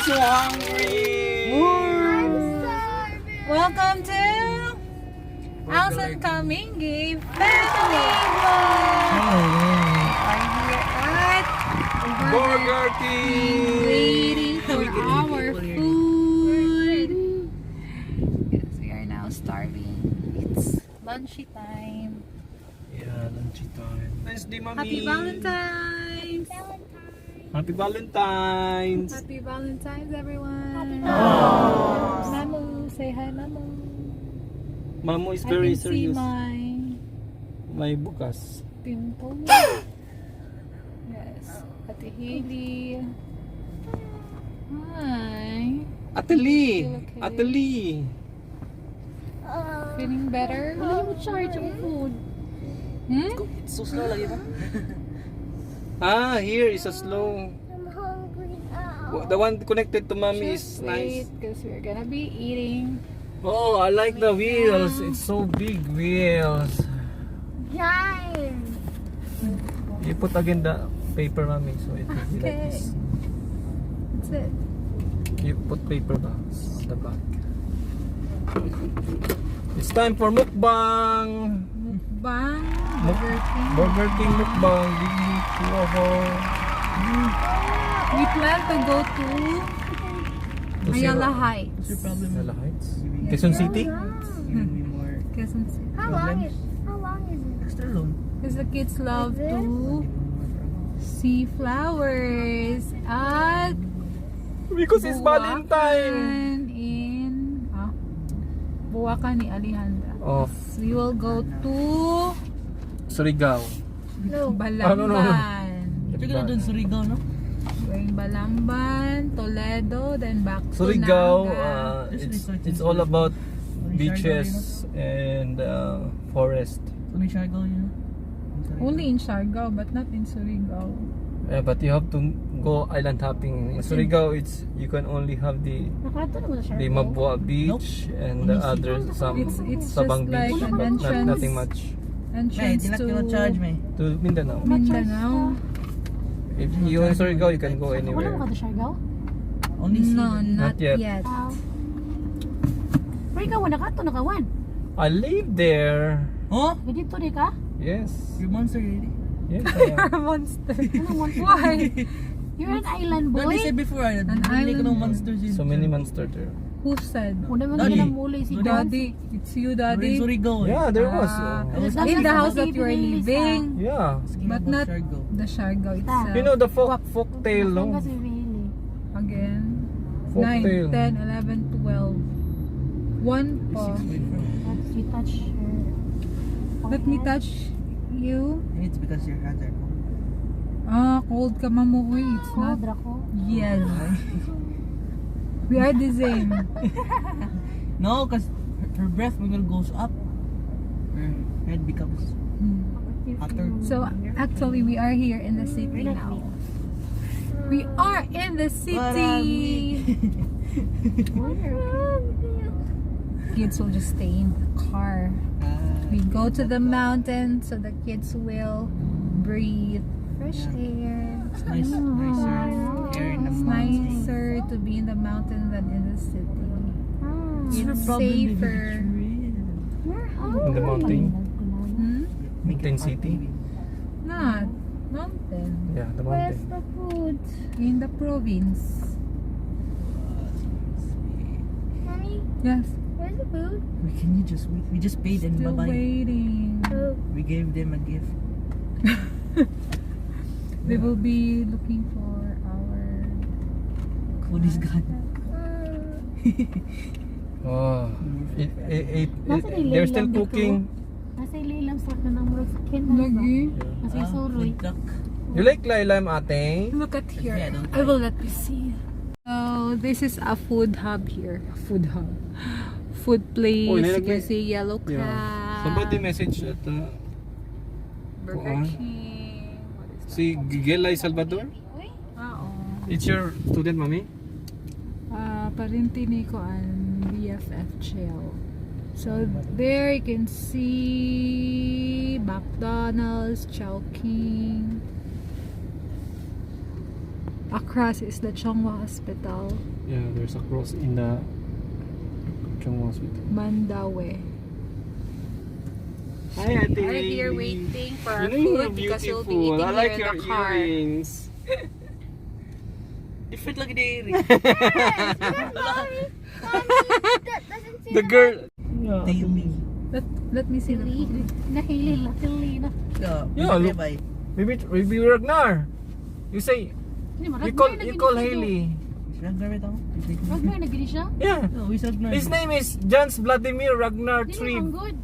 so hungry. Welcome to Alson Kamingi Family Vlog. I'm here at Burger King. waiting for our food. Yes, we are now starving. It's lunchy time. Yeah, lunch time. Nice day, mommy. Happy Valentine's! Happy Valentine's. Happy Valentine's, everyone! Aww. Mamu, say hi, Mamu. Mamo is I very can see serious. my My bukas. pimple. Yes, Ate Hailey. Hi. Ateli. Feel okay? Ateli. Feeling better? Wala mo charge ang food. Hmm? So slow lagi ba? Ah, here is a slow. I'm hungry now. The one connected to mommy is Just nice. wait, because we're gonna be eating. Oh, I like the wheels. It's so big wheels. Giant. You put again the paper, mommy, so it will be like Okay. this. That's it. You put paper back, the back. It's time for mukbang. Mukbang. Burger King. Burger King mukbang. We plan to go to Ayala Heights. Ayala Heights. Quezon City. Quezon City. How long is it? Extra long. Because the kids love to see flowers at Because it's Valentine. in Buwakan ni Alejandra. Oh, We will go to Surigao. Balamban. no. Ito ka na dun sa Surigao, no? Going Balamban, Toledo, then back to Surigao, Naga. it's all about beaches and forest. So may Siargao yun. Only in Siargao, but not in Surigao. Yeah, but you have to go island hopping. In Surigao, you can only have the Nakato naman sa the Siargao. Mabua Beach and the other some It's Sabang just like Beach, an but entrance. nothing much. Entrance to me. To Mindanao. Mindanao. If you in Surigao, you can go Wala anywhere. mo ka sa Siargao? No, not Not yet. yet. Pero ikaw, nakato, nakawan. I live there. Oh? Dito di ka? Yes. You're monster really. Yes. You're a monster. Why? You're an island boy. They said before, An hindi island ko ng boy. monsters yun. So many monsters there. Who said? Una mo Daddy. na muli si Daddy. It's you, Daddy. Surigao. Yeah, there was. In the house that you are living. Yeah. But not the Siargao itself. You know the folk tale, no? Kasi really. Again. Folk 9, tale. 10, 11, 12. 1 pa. Let's you touch her. Let me touch you. And it's because your hands are cold. Cold ka mamuoy. It's not. Cobra ko. Yes. We are the same. No, because her breath when it goes up, her head becomes hotter. So actually we are here in the city now. We are in the city. Kids will just stay in the car. We go to the mountain so the kids will breathe fresh air. It's nicer air in the It's mountains. nicer to be in the mountain than in the city. It's Problem with safer. In the mountain. Hmm? Mountain City. Not mountain. Yeah, the Where's mountain. the food? In the province. Mommy, Yes. where's the food? Can you just wait? We just paid and Still bye-bye. waiting. We gave them a gift. We will be looking for our Cody's gone. Oh, they're still cooking. Nasa ililang sa na ng murag sa kin. Lagi. Nasa suroy. Food truck. You like Lailam, ate? Look at here. Yeah, don't I will let you see. So this is a food hub here. A food hub. Food place. Oh, You can see yellow crab. Yeah. Somebody message at Burger Kuan. King. What is that? si Gilay Salvador. Oo. It's your student, mommy? Parintini ko ang BFF Chill. So there you can see McDonald's, Chowking. Across is the Chonghua Hospital. Yeah, there's a cross in the Chong Hospital. Mandaue. Hi, Ate. We're here waiting for our You know you're food because we'll be beautiful. eating I like here your in the car. earrings. Different lagi diri. The girl. Timmy. Let me see the food. Nahili na. Yeah, look. Maybe Ragnar. You say you call Haley. Ragnar ito. Ragnar na gini siya? Yeah. No, we Ragnar. His name is Jans Vladimir Ragnar Dili ang Triv. good.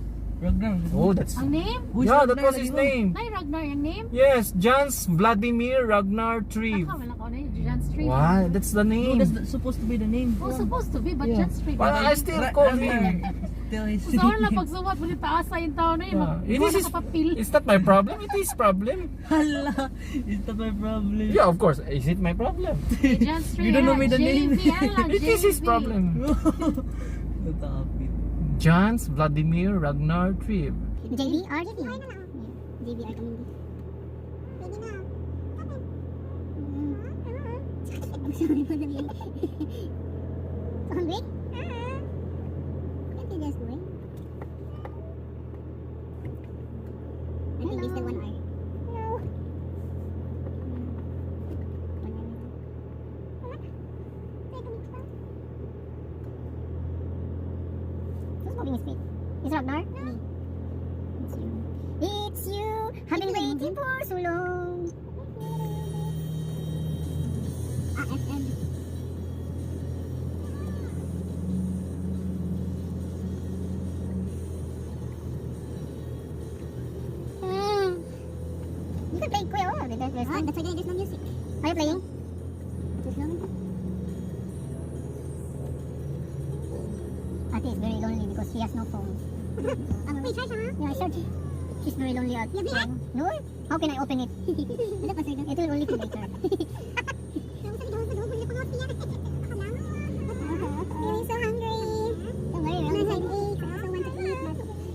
Ragnar. Oh, that's Ang name? yeah. That was his name. Nay, Ragnar yung name? Yes, Jans Vladimir Ragnar Triv. Wala ko na yun. John Street. Why? That's the No, name. that's supposed to be the name. Oh, supposed to be, but Yeah. John Street. But I still call him. Still his Sa wala pagsuwat mo dito asa yung tao na yun. It is his, Kapapil. it's not my problem. It is problem. Hala, is that my problem? Yeah, of course. Is it my problem? John Street. You don't know me the name. It is his problem. Natapit. Jans Vladimir Ragnar Triv. JB or JB? JB or Kamindi. Pwede na. I'm sorry for the name. So hungry? Can't you just do it? I think it's the 1 hour. No. 1 hour. Who's moving his feet? Is Ragnar? Me. It's you. It's you. I've been waiting for so long. FM. You can play Kuya. Oh, that's why there's no music. Are you playing? There's no music. Ate is very lonely because she has no phone. Wait, try siya, ha? Yeah, I searched. She's very lonely out. You have it? No? How can I open it? It will only be later. I'm so hungry. Don't worry, I'm hungry. I also want to eat.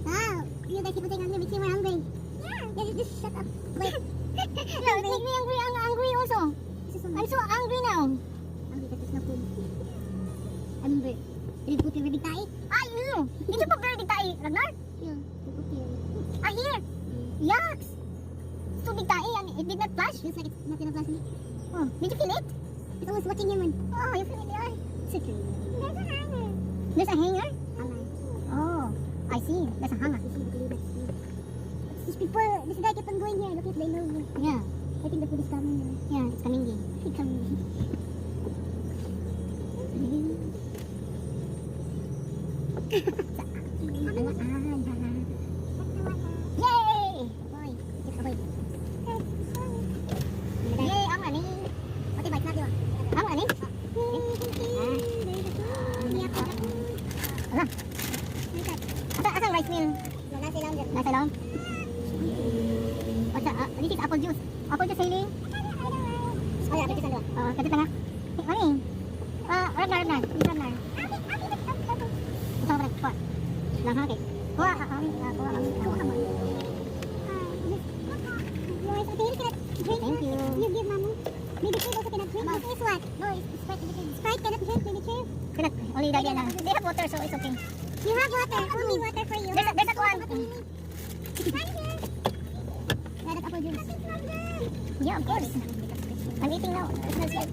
Wow, you guys keep saying hungry, makes me more hungry. Yeah, just shut up. Wait. No, it makes me hungry. I'm hungry also. I'm so hungry now. Hungry because there's no food. I'm hungry. Did you put your baby tae? Ah, no. Did you put your baby tae, Ragnar? Yeah, you put here. Ah, here. Yucks. It's too big tae. It did not flash. Feels like it's not gonna flash me. Oh, did you feel it? It's always watching you, man. Oh, you feel it there. It's okay. There's a hanger. There's a hanger? Hanger. Oh, I see. There's a hanger. These people, this guy kept on going here. Look at they know. Yeah. I think the food is coming. Yeah, it's coming in. It's coming in. Yay! Boy, it's a boy. Yay, ang ani. Pati bike na diba? Ang ani? Ala. Asang rice meal? Nasa lang. Nasa lang? What's that? This is apple juice. Apple juice, Hailey? Oh, yeah, kapit lang. Oh, kapit lang ha? Mami. Ragnar. Ragnar. Ito ka pa. Lang ha, okay. Kuha ka mo. Thank you. You give mama. Maybe Crave also cannot drink. This is what? No, it's Sprite. Sprite cannot drink. Maybe Crave. Cannot. Only daddy na. They have water, so it's okay. You have water. Only water for you. There's a one. Yeah, that's apple juice. Yeah, of course. I'm eating now. It smells like.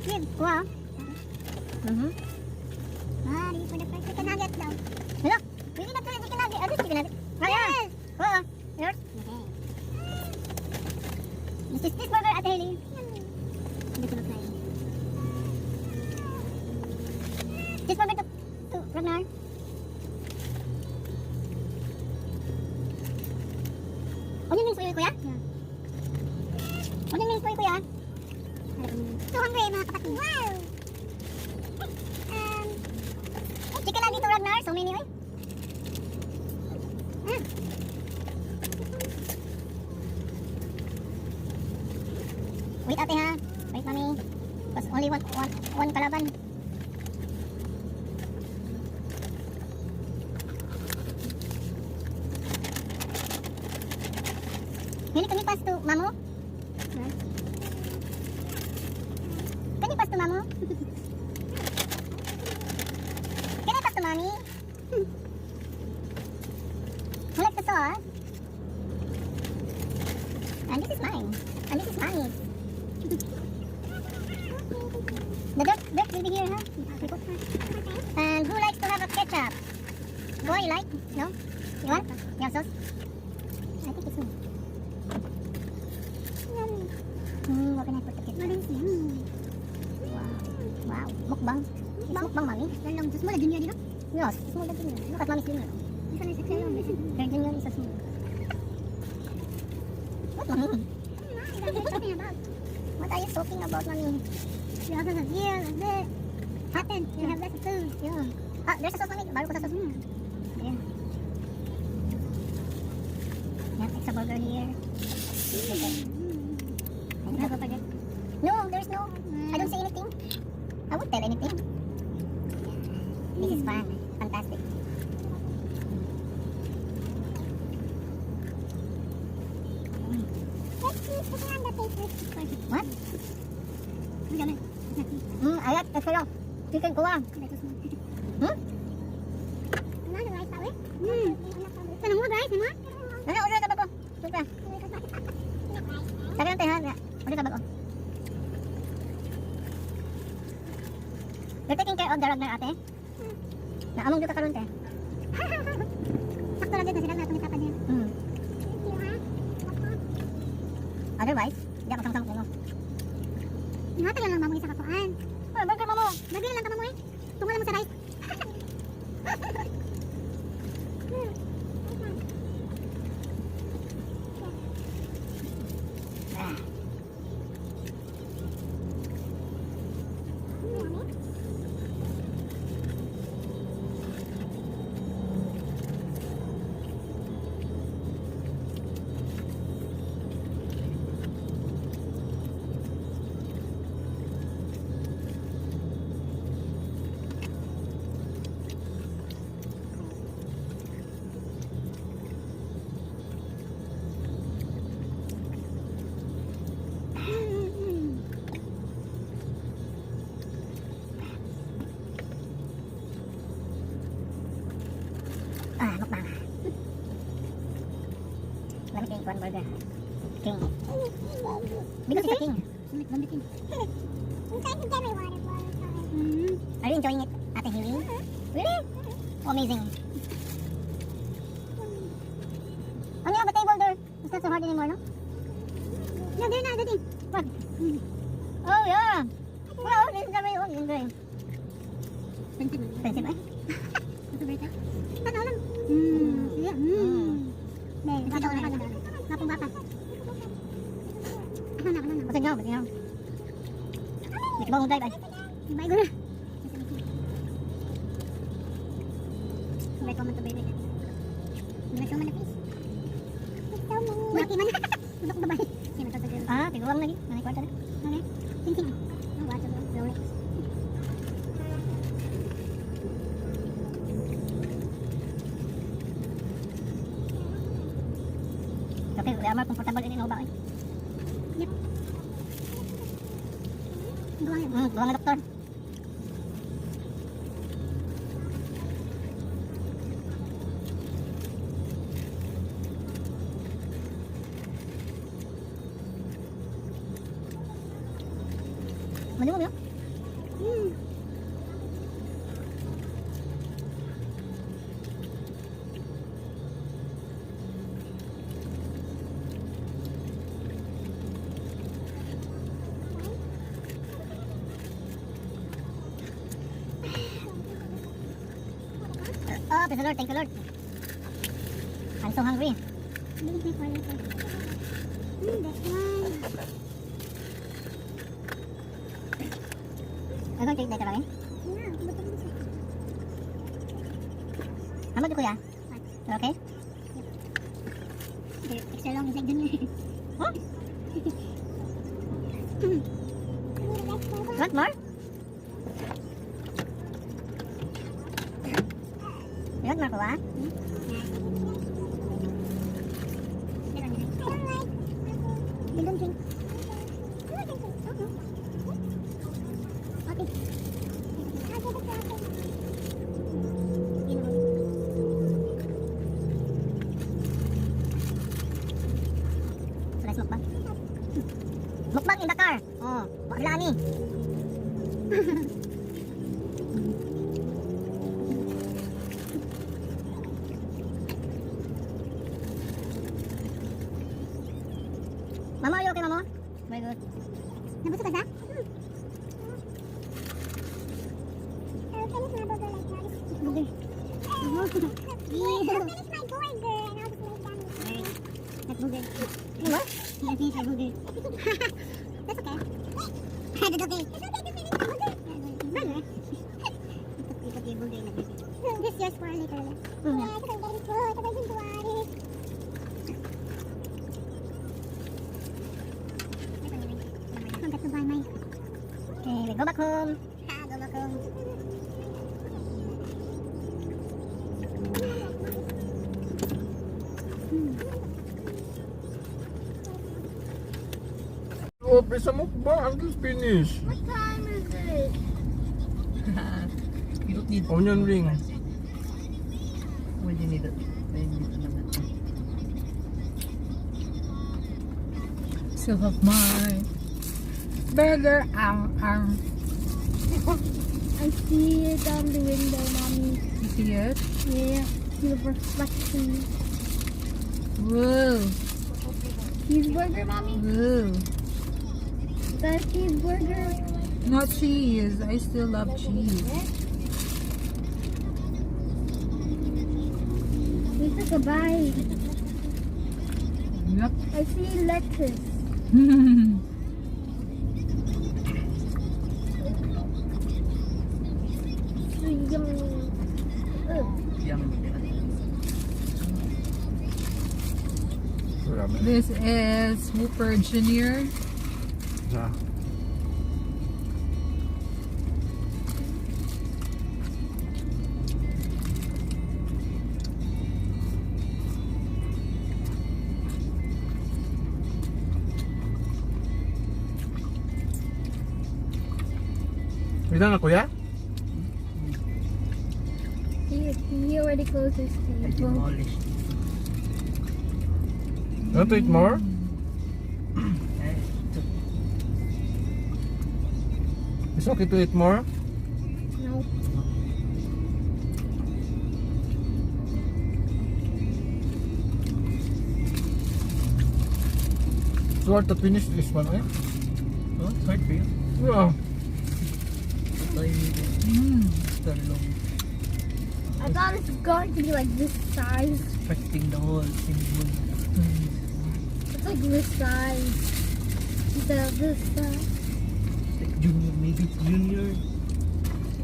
Give. Kuha. This is for the first chicken nugget daw. Look. Really not for the chicken nugget. This chicken nugget. Oh, yes. Kuha. Yours. This is this burger at Haley. This is okay. This burger to Ragnar. Onion rings for you, kuya? Yeah. Onion rings for you, kuya? So hungry, mga kapatid. Wow! Chicken lang dito, Ragnar. So many, oy. Wait, ate, ha? Wait, mami. Because only one kalaban. Really, can you pass to Mamo? Can you pass to Mamo? Can I pass to Mommy? Who likes the sauce? And this is mine. And this is Mommy's. The dirt will be here, huh? And who likes to have a ketchup? Boy, you like? No? You want? You have sauce? I think it's me. What can I put the ketchup? Wow. Mukbang. It's mukbang, Mommy. Small junior, you know? Yes, small junior. Look at Mommy's junior. This one is extra long. Her junior is a small. What, Mommy? What are you talking about, Mommy? You also have here, like this. Happen. You have less food. Yeah. Ah, there's a sauce, Mommy. Baru ko sa sauce. Yeah. Yeah, extra burger here. No, there's no. I don't say anything. I won't tell anything. This is fun. Fantastic. Let's see if we can the taste. What? I like the fellow. Chicken kuah. Ano rice tawe? Ano mo guys? Ano order ka ba ko? Super. Sabi ng teha. Order ka ba ko? You're taking care of the Ragnar ate? Naamong dito karon te. Sakto lang dito sila na tumita pa niya. Otherwise, di ako sang-sang ko. Ingatan lang mamo isa ka kuan. Oh, burger mamo. Burger lang ka mamo eh. Tungal mo sa rice. Mukbang. Let me take one burger. King. Because it's a king. From the king. I'm trying to get my water bottle. Are you enjoying it, Ate Hilly? Really? Oh, amazing. Oh, you have a table there. It's not so hard anymore, no? No, they're not. What? Oh, yeah. Well, this is very old. Expensive. Expensive, eh? What's the break? Ano lang? Yeah. Dahil, bata ko na pala. Napong bata. Ano na? Basta nyo, basta nyo. Hindi ka ba mag-drive ay? Ibay ko na. Ibay ko man to baby. Ibay ko man na please. Maki man. Udok babay. Sino to girl? Ah, tiguang lagi. Nanay kwarta na. Okay. Ting-ting. Ang water ko. Rolex. Okay, kaya more comfortable in INNOVA eh. Yep. Buwang na doktor. Mali mo ba yun? Oh, praise the Lord, thank you Lord. I'm so hungry. I'm going to eat later, okay? How about you, Kuya? You okay? Extra long is like junior. Huh? Want more? You want more, Kuya? Let's mukbang. Mukbang in the car. Oh, wala ni. Mama, are you okay, Mama? Very good. Nabusog ka sa? I'll finish my burger like that. Burger. I'll finish my burger and I'll just lay down. Alright. That's burger. You what? I'll finish my burger. That's okay. That's okay. It's okay to finish my burger. Burger? You put your burger in the burger. This is yours for later. Yeah, because I'm getting full. Because I didn't do it. I'm back to buy mine. Okay, we go back home. Go back home. Oh, bisa mukbang until finish. What time is it? You don't need Onion ring. Well, you need it. Still have my burger. I see it on the window, Mommy. You see it? Yeah, the reflection. Whoa. Cheeseburger, Mommy? Whoa. Is that a cheeseburger? Not cheese. I still love cheese. We took a bite. Yep. I see lettuce. So yummy. Ugh. This is Whopper Jr. Yeah. Ilan na kuya? He already closed his I table. demolished. You want to eat more? It's okay to eat more? No. So hard to finish this one, eh? Oh, it's hard for you. Yeah. But I need it. Extra long. I thought it's going to be like this size. Affecting the whole thing. It's like this size. Instead of this size. Like junior, maybe it's junior.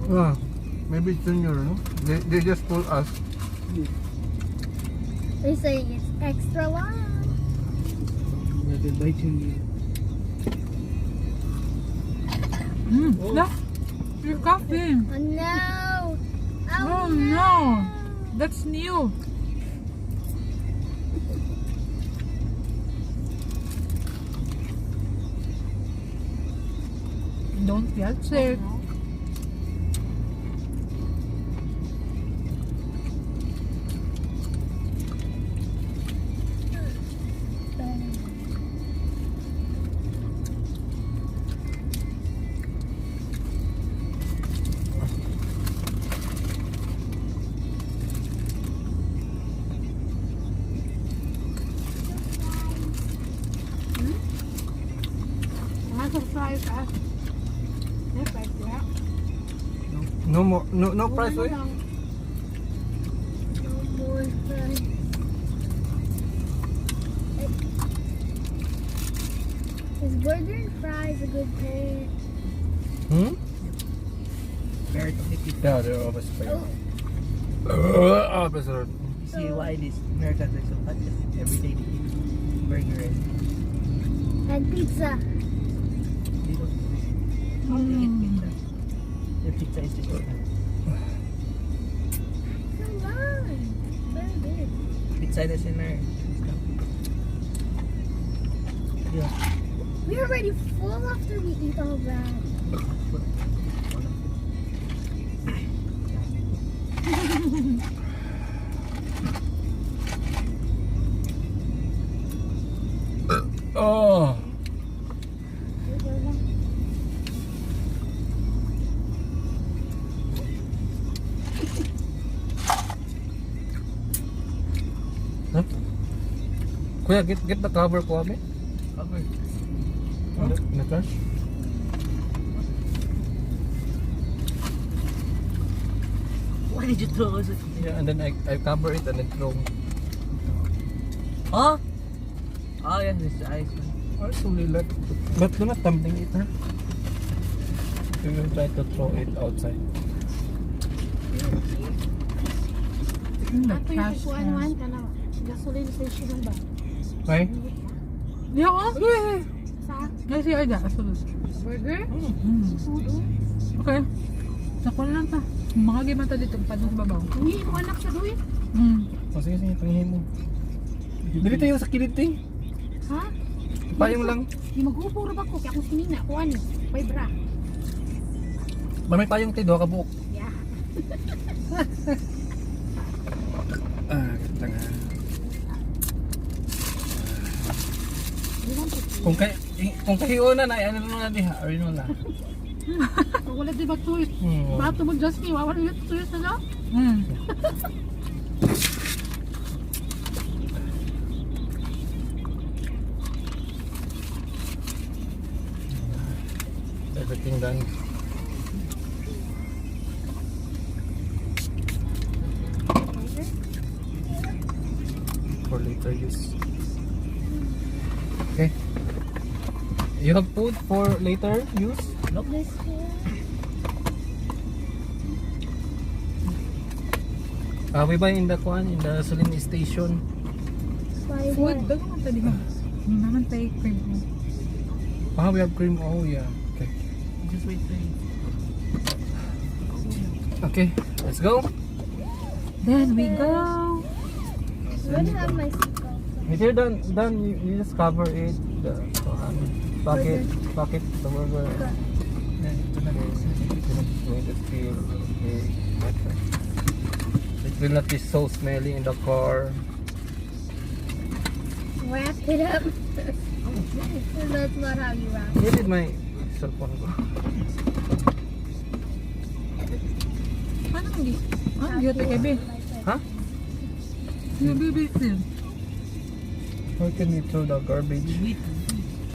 Yeah. Maybe it's junior, no? They just told us. They're saying it's extra large. Maybe by junior. No. You're coughing. Oh no! Oh no. That's new. Don't get sick. No more, no price, eh? No more fries. Is burger and fries a good pair? Hmm? Very competitive. Yeah, they're always Oh, fair. You see why these Americans are so fat? Just every day they eat burger and pizza. they don't eat pizza. Their pizza is just Come on. Very big. pizza na sinner. Yeah. We're already full after we eat all that. Oh. Huh? Kuya, get the cover ko, abe. Cover. Na trash? Why did you throw us? Yeah, and then I cover it and then throw. Oh? Oh yeah, this is the ice one. Also, but do not tumbling it, huh? We will try to throw it outside. The Ato yung trash kukuan-kuan can. ka na. Gasoline station ba? Why? Di ako? Sa Kasi ay da. Asulod. burger? Food. Okay. Sakwa lang ta. Mga gimata dito. Paano sa babaw? Hindi mo anak sa duit. Oh, sige, sige, pangihin mo. Dali tayo sa kilid, ting. Ha? Payong lang. Di mag-upuro ba ko? Kaya akong sinina. Kuan. May bra. May payong tayo, ka buok. Yeah. Lang ha. Di lang po. Kung kayo na ano na diha, or yun na. Kung wala di ba twist? Bakit mo just me? Wawala yung twist na lang? Everything done. For later use. Okay. You have food for later use? Nope. We buy in the gasoline station. Food. Dago man ta di ba? Naman tayo cream. We have cream. Oh yeah. Okay. Just wait for you. Okay. Let's go. Then we go. When do I have my seatbelt? If you're done, you just cover it. The pocket, the burger. Then, ito na. Going to feel okay. It will not be so smelly in the car. Wrap it up. That's not how you wrap it. Where did my cell phone go? Ano hindi? Ah, beauty ebe. Huh? Yung baby still. Where can we throw the garbage? Wait.